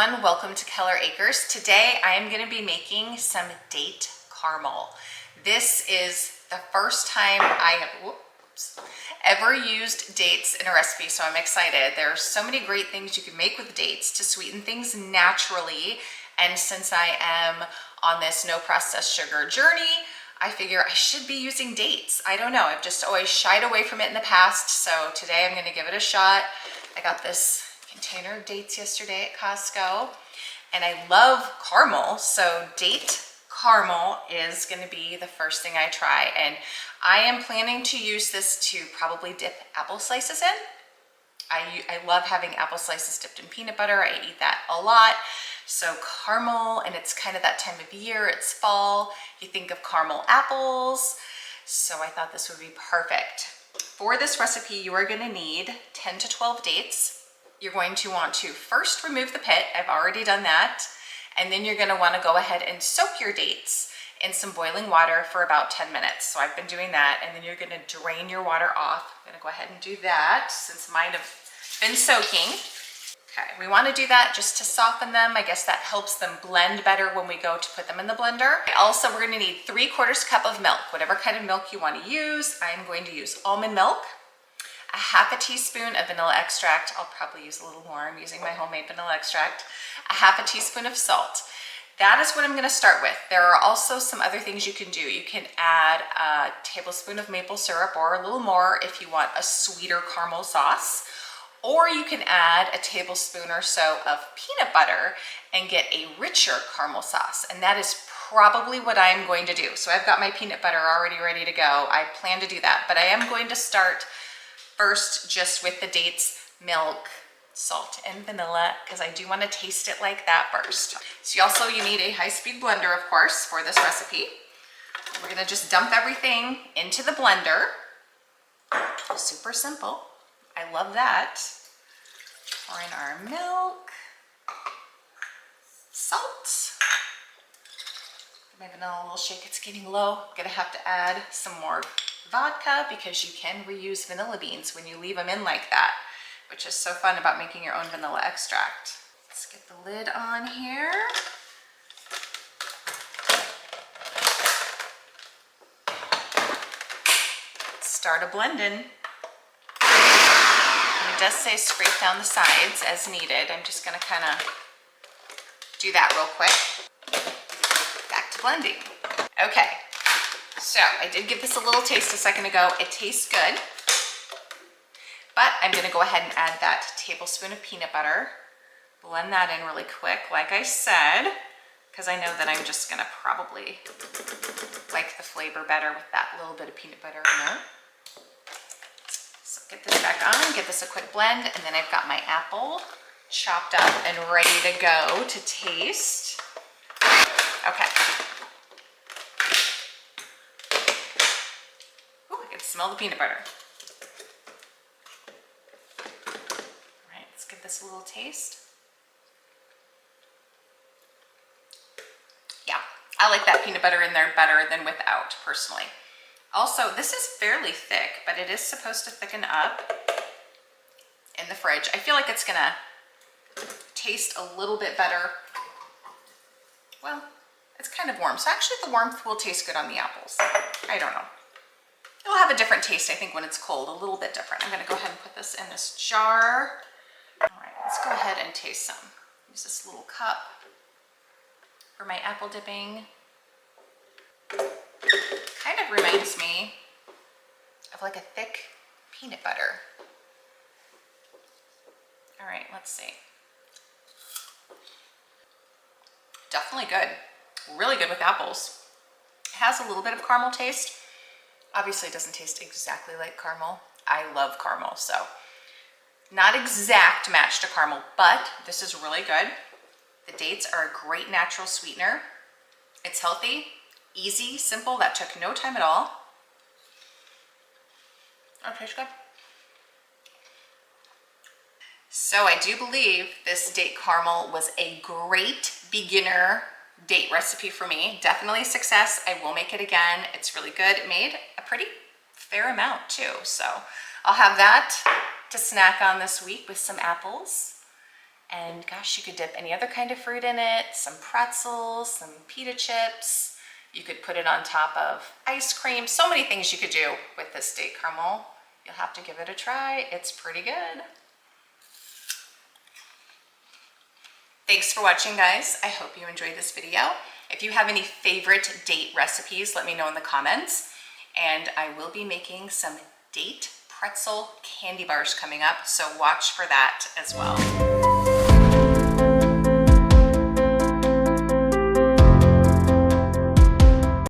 everyone, welcome to Keller Acres. Today I am going to be making some date caramel. This is the first time I have ever used dates in a recipe, so I'm excited. There are so many great things you can make with dates to sweeten things naturally, and since I am on this no processed sugar journey, I figure I should be using dates. I don't know, I've just always shied away from it in the past, so today I'm going to give it a shot. I got this container of dates yesterday at Costco, and I love caramel, so date caramel is going to be the first thing I try, and I am planning to use this to probably dip apple slices in. I love having apple slices dipped in peanut butter. I eat that a lot. So caramel, and it's kind of that time of year, it's fall, you think of caramel apples, so I thought this would be perfect. For this recipe, you are going to need 10 to 12 dates. You're going to want to first remove the pit. I've already done that. And then you're going to want to go ahead and soak your dates in some boiling water for about 10 minutes. So I've been doing that. And then you're going to drain your water off. I'm going to go ahead and do that since mine have been soaking. Okay, we want to do that just to soften them. I guess that helps them blend better when we go to put them in the blender. Also, we're going to need 3/4 cup of milk, whatever kind of milk you want to use. I'm going to use almond milk. A half a teaspoon of vanilla extract. I'll probably use a little more. I'm using my homemade vanilla extract. A half a teaspoon of salt. That is what I'm going to start with. There are also some other things you can do. You can add a tablespoon of maple syrup or a little more if you want a sweeter caramel sauce. Or you can add a tablespoon or so of peanut butter and get a richer caramel sauce. And that is probably what I'm going to do. So I've got my peanut butter already ready to go. I plan to do that, but I am going to start first just with the dates, milk, salt, and vanilla, because I do want to taste it like that first. So you need a high-speed blender, of course, for this recipe. We're going to just dump everything into the blender. Super simple. I love that. Pour in our milk, salt. Give my vanilla a little shake. It's getting low. I'm going to have to add some more vodka because you can reuse vanilla beans when you leave them in like that, which is so fun about making your own vanilla extract. Let's get the lid on here. Start a blending. It does say scrape down the sides as needed. I'm just going to kind of do that real quick. Back to blending. Okay. So I did give this a little taste a second ago. It tastes good, but I'm going to go ahead and add that tablespoon of peanut butter. Blend that in really quick, like I said, because I know that I'm just going to probably like the flavor better with that little bit of peanut butter in there. So get this back on, give this a quick blend, and then I've got my apple chopped up and ready to go to taste. Okay. Smell the peanut butter. All right, let's give this a little taste. Yeah, I like that peanut butter in there better than without, personally. Also, this is fairly thick, but it is supposed to thicken up in the fridge. I feel like it's gonna taste a little bit better. Well, it's kind of warm, so actually the warmth will taste good on the apples. I don't know. It'll have a different taste, I think, when it's cold, a little bit different. I'm going to go ahead and put this in this jar. All right, let's go ahead and taste some. Use this little cup for my apple dipping. Kind of reminds me of like a thick peanut butter. All right, let's see. Definitely good. Really good with apples. It has a little bit of caramel taste. Obviously, it doesn't taste exactly like caramel. I love caramel, so not exact match to caramel, but this is really good. The dates are a great natural sweetener. It's healthy, easy, simple. That took no time at all. Oh, it tastes good. So I do believe this date caramel was a great beginner date recipe for me. Definitely a success. I will make it again. It's really good. It made a pretty fair amount too. So I'll have that to snack on this week with some apples And gosh, you could dip any other kind of fruit in it, some pretzels, some pita chips. You could put it on top of ice cream. So many things you could do with this date caramel. You'll have to give it a try. It's pretty good. Thanks for watching, guys. I hope you enjoyed this video. If you have any favorite date recipes, let me know in the comments. And I will be making some date pretzel candy bars coming up, so watch for that as well.